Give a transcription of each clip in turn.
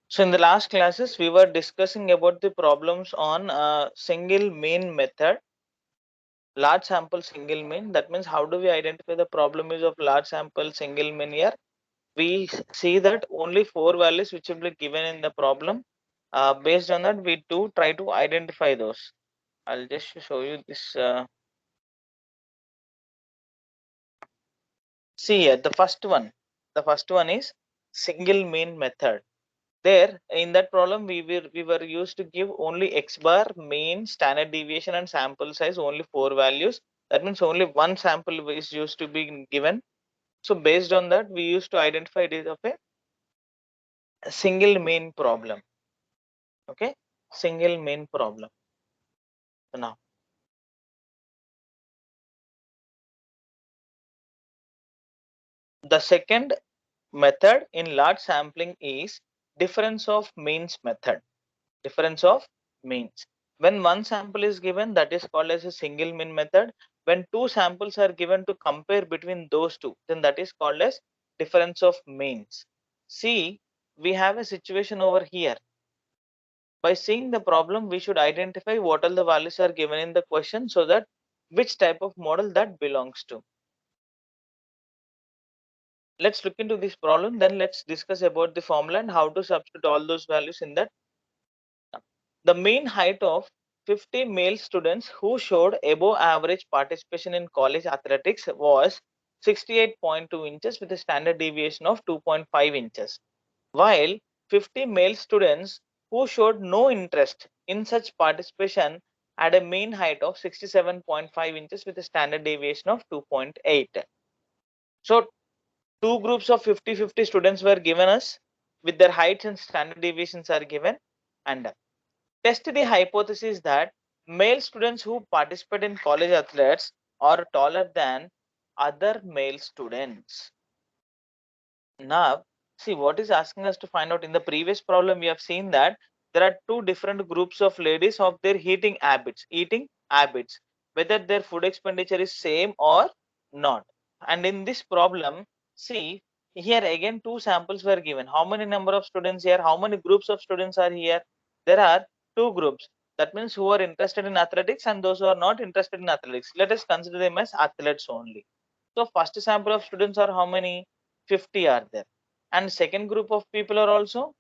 So in the last classes, we were discussing about the problems on single mean method, large sample single mean. That means how do we identify the problem is of large sample single mean here? We see that only 4 values which will be given in the problem. Based on that, we do try to identify those. I'll just show you this. See here, the first one. The first one is single mean method. There in that problem we were used to give only x bar, mean, standard deviation and sample size, only 4 values. That means only one sample is used to be given. So based on that, we used to identify it of a single mean problem. Okay, single mean problem. So now the second method in large sampling is difference of means method. Difference of means. When one sample is given, that is called as a single mean method. When two samples are given to compare between those two, then that is called as difference of means. See, we have a situation over here. By seeing the problem, we should identify what all the values are given in the question so that which type of model that belongs to. Let's look into this problem, then let's discuss about the formula and how to substitute all those values in that. The mean height of 50 male students who showed above average participation in college athletics was 68.2 inches with a standard deviation of 2.5 inches, while 50 male students who showed no interest in such participation had a mean height of 67.5 inches with a standard deviation of 2.8. So two groups of 50-50 students were given us with their heights and standard deviations are given, and test the hypothesis that male students who participate in college athletes are taller than other male students. Now, see what is asking us to find out. In the previous problem, we have seen that there are two different groups of ladies of their eating habits, whether their food expenditure is same or not. And in this problem, see here again two samples were given. How many number of students here? How many groups of students are here? There are two groups. That means who are interested in athletics and those who are not interested in athletics. Let us consider them as athletes only. So first sample of students are how many? 50 are there, and second group of people are also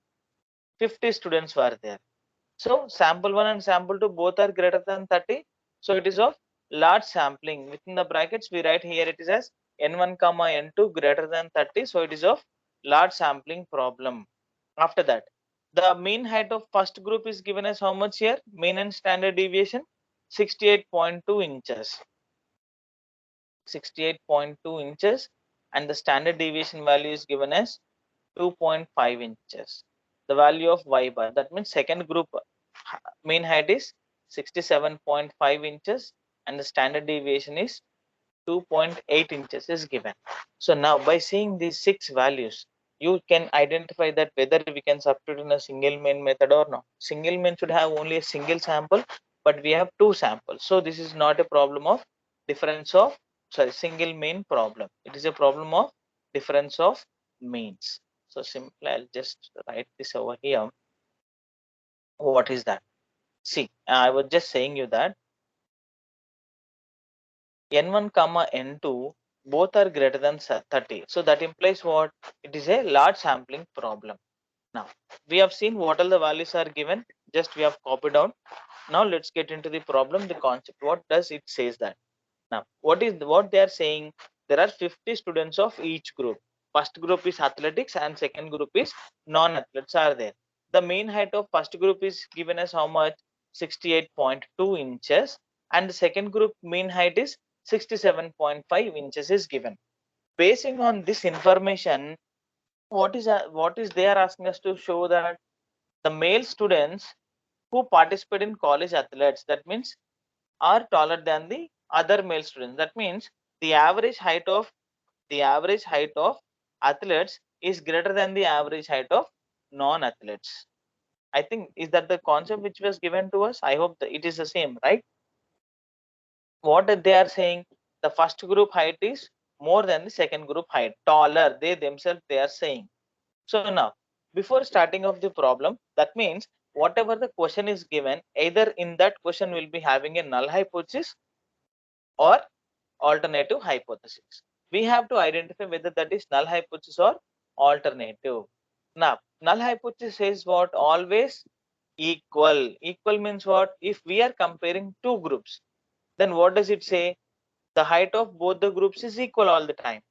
50 students were there. So sample 1 and sample 2 both are greater than 30. So it is of large sampling. Within the brackets we write here it is as n1 comma n2 greater than 30. So it is of large sampling problem. After that, the mean height of first group is given as how much here? Mean and standard deviation 68.2 inches. 68.2 inches, and the standard deviation value is given as 2.5 inches. The value of y bar, that means second group mean height is 67.5 inches and the standard deviation is 2.8 inches is given. So now by seeing these 6 values, you can identify that whether we can substitute in a single mean method or not. Single mean should have only a single sample, but we have two samples. So this is not a problem of difference of, sorry, single mean problem. It is a problem of difference of means. So simply I'll just write this over here. What is that? See, I was just saying you that n1 comma n2 both are greater than 30. So that implies what? It is a large sampling problem. Now we have seen what all the values are given. Just we have copied down. Now let's get into the problem, the concept. What does it says that? Now what they are saying? There are 50 students of each group. First group is athletics and second group is non-athletes are there. The mean height of first group is given as how much? 68.2 inches, and the second group mean height is 67.5 inches is given. Basing on this information, what is they are asking us to show that the male students who participate in college athletes, that means are taller than the other male students. That means the average height of athletes is greater than the average height of non-athletes. I think is that the concept which was given to us. I hope that it is the same, right? What they are saying, the first group height is more than the second group height, taller, they themselves they are saying. So now before starting of the problem. That means whatever the question is given, either in that question will be having a null hypothesis or alternative hypothesis. We have to identify whether that is null hypothesis or alternative. Now, null hypothesis says what? Always equal. Equal means what? If we are comparing two groups, then what does it say? The height of both the groups is equal all the time.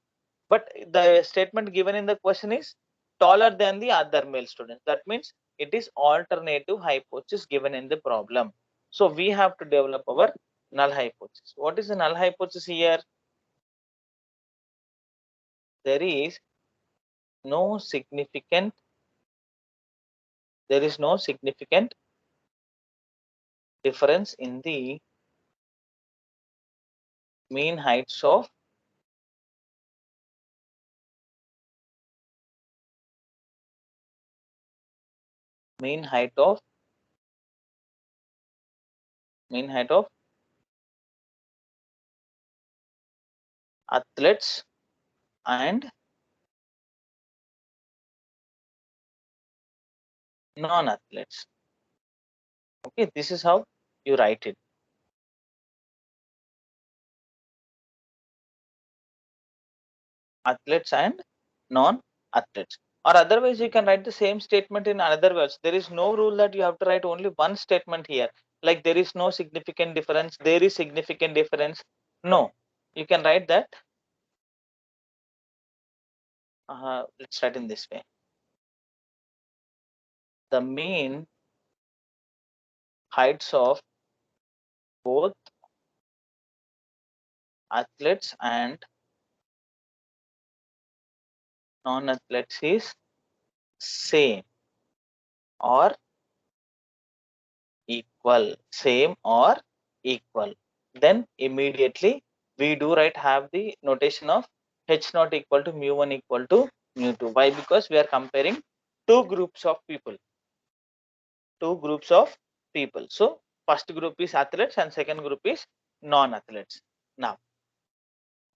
But the statement given in the question is taller than the other male students. That means it is alternative hypothesis given in the problem. So we have to develop our null hypothesis. What is the null hypothesis here? There is no significant difference in the mean heights of mean height of athletes and non-athletes. Okay, this is how you write it. Athletes and non-athletes. Or otherwise, you can write the same statement in another words. There is no rule that you have to write only one statement here. Like there is no significant difference, there is significant difference. No, you can write that. Let's write in this way. The mean heights of both athletes and non-athletes is same or equal. Same or equal. Then immediately we do have the notation of h not equal to mu1 equal to mu2. Why? Because we are comparing two groups of people. So first group is athletes and second group is non-athletes. Now,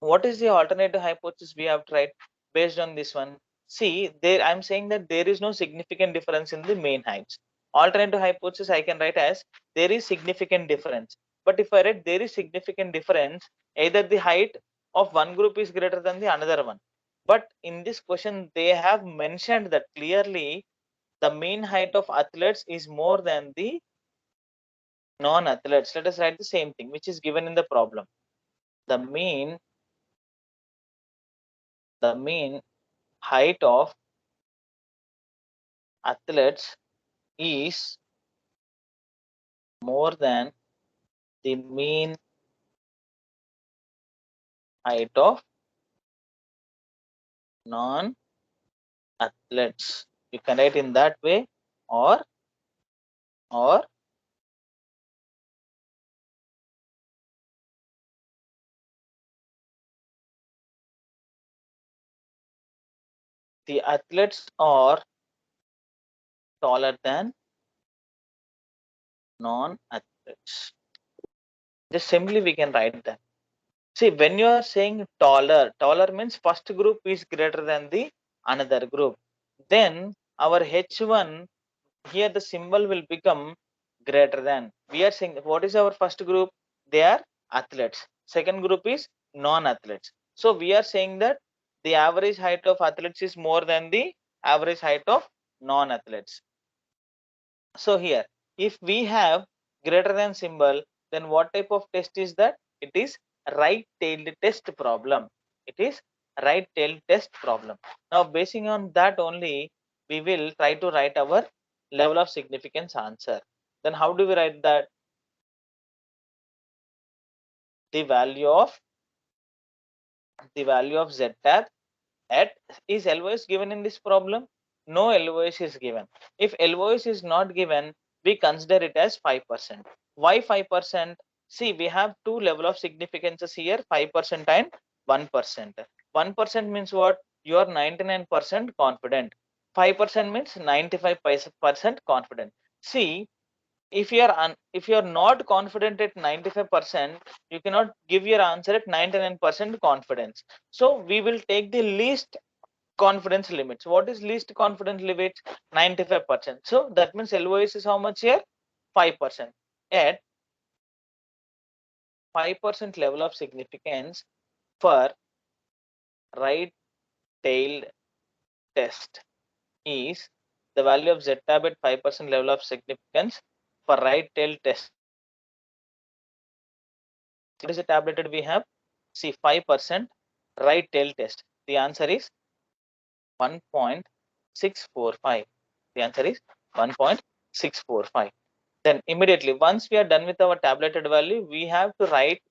what is the alternative hypothesis we have tried based on this one? See, there I'm saying that there is no significant difference in the mean heights. Alternative hypothesis I can write as there is significant difference. But if I write there is significant difference, either the height of one group is greater than the another one. But in this question, they have mentioned that clearly the mean height of athletes is more than the non-athletes. Let us write the same thing which is given in the problem. The mean height of athletes is more than the mean height of non-athletes. You can write in that way, or the athletes are taller than non-athletes. Just simply we can write that. See, when you are saying taller means first group is greater than the another group. Then our H1 here the symbol will become greater than. We are saying what is our first group? They are athletes. Second group is non-athletes. So we are saying that the average height of athletes is more than the average height of non-athletes. So here, if we have greater than symbol, then what type of test is that? It is right-tailed test problem. It is right-tailed test problem. Now, basing on that only, we will try to write our level of significance answer. Then how do we write that? The value of z tab at is LOS given in this problem? No LOS is given. If LOS is not given, we consider it as 5%. Why 5%? See, we have two level of significances here, 5% and 1%. 1% means what? You are 99% confident. 5% means 95% confident. See, if you are not confident at 95%, you cannot give your answer at 99% confidence. So we will take the least confidence limits. What is least confidence limit? 95%. So that means LOS is how much here? 5%. At 5% level of significance for right-tailed test is the value of Z-tab at 5% level of significance for right-tailed test. What is the tabulated we have? See, 5% right-tailed test. The answer is 1.645. The answer is 1.645. Then immediately, once we are done with our tabulated value, we have to write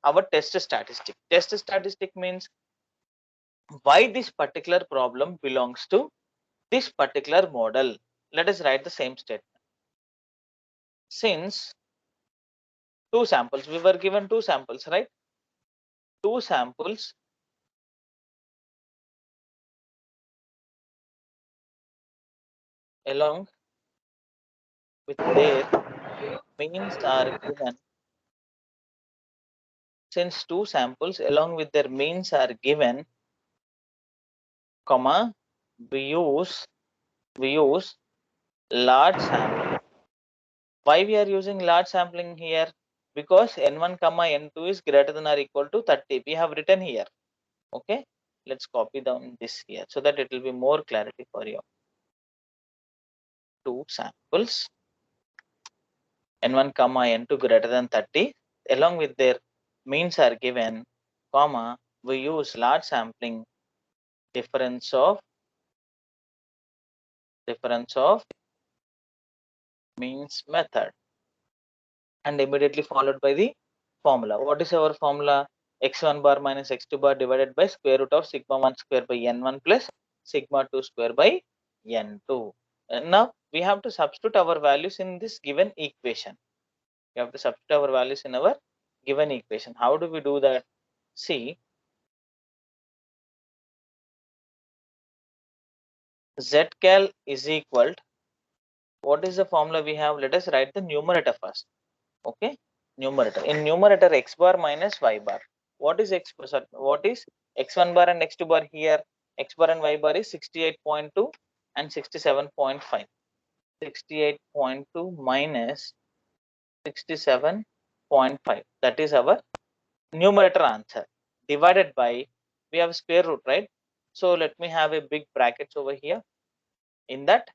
our test statistic. Test statistic means why this particular problem belongs to this particular model. Let us write the same statement. Since two samples, we were given two samples, right? Two samples along with their means are given. Since two samples along with their means are given, comma, we use large sampling. Why we are using large sampling here? Because n1 comma n2 is greater than or equal to 30. We have written here. Okay, let's copy down this here so that it will be more clarity for you. Two samples n1 comma n2 greater than 30 along with their means are given, comma, we use large sampling difference of means method, and immediately followed by the formula. What is our formula? X1 bar minus x2 bar divided by square root of sigma 1 square by n1 plus sigma 2 square by n2. Now we have to substitute our values in this given equation. We have to substitute our values in our given equation. How do we do that? See, zcal is equal to, what is the formula we have? Let us write the numerator first. Okay, numerator. In numerator, x bar minus y bar. What is x bar? What is x1 bar and x2 bar here? X bar and y bar is 68.2 and 67.5. 68.2 minus 67.5. That is our numerator answer. Divided by, we have square root, right? So let me have a big brackets over here. In that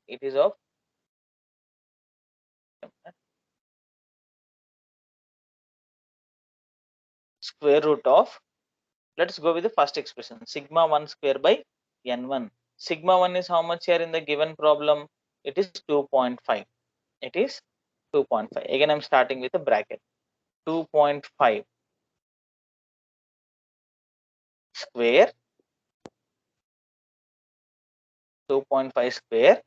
it is of square root of, let's go with the first expression, sigma 1 square by n1. Sigma 1 is how much here in the given problem? It is 2.5. It is 2.5. Again, I'm starting with a bracket. 2.5 square, 2.5 square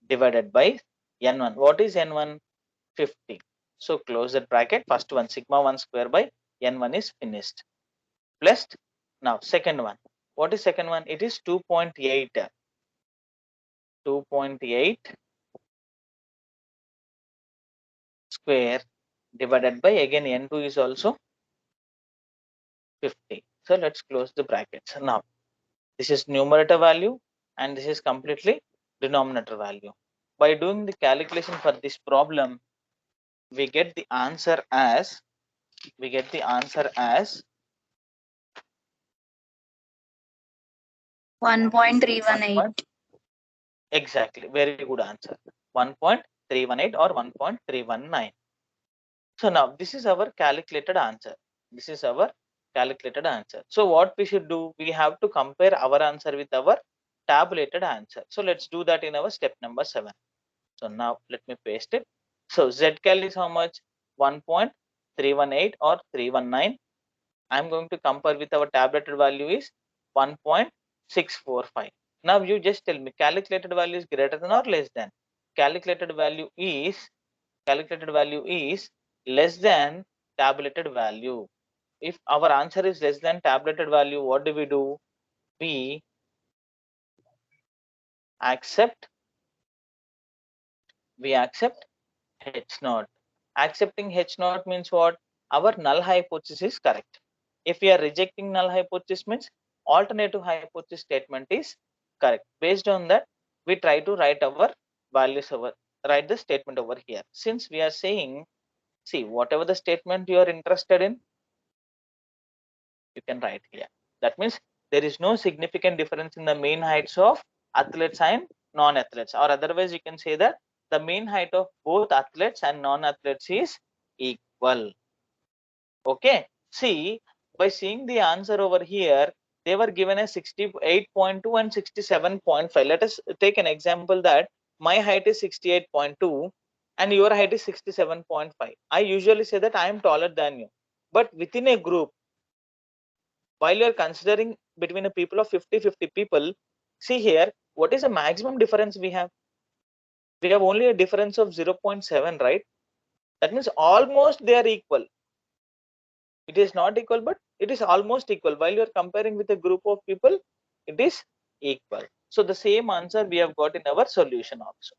divided by n1. What is n1? 50. So close that bracket. First one, sigma 1 square by n1 is finished. Plus, now second one. What is second one? It is 2.8. 2.8 square divided by, again n2 is also 50. So let's close the brackets. Now this is numerator value and this is completely denominator value. By doing the calculation for this problem, we get the answer as 1.318. Exactly, very good answer. 1.318 or 1.319. So now this is our calculated answer. This is our calculated answer. So what we should do? We have to compare our answer with our tabulated answer. So let's do that in our step number 7. So now let me paste it. So zcal is how much? 1.318 or 319. I'm going to compare with our tabulated value is 1.645. Now you just tell me calculated value is greater than or less than? Calculated value is less than tabulated value. If our answer is less than tabulated value, what do? We accept H naught. Accepting H naught means what? Our null hypothesis is correct. If we are rejecting null hypothesis means alternative hypothesis statement is correct. Based on that, we try to write our values over, write the statement over here. Since we are saying, see, whatever the statement you are interested in, you can write here. That means there is no significant difference in the mean heights of athletes and non-athletes, or otherwise you can say that the mean height of both athletes and non-athletes is equal. Okay, see, by seeing the answer over here, they were given a 68.2 and 67.5. Let us take an example that my height is 68.2 and your height is 67.5. I usually say that I am taller than you, but within a group, while you are considering between a people of 50 people, see here, what is the maximum difference we have? We have only a difference of 0.7, right? That means almost they are equal. It is not equal, but it is almost equal. While you are comparing with a group of people, it is equal. So the same answer we have got in our solution also.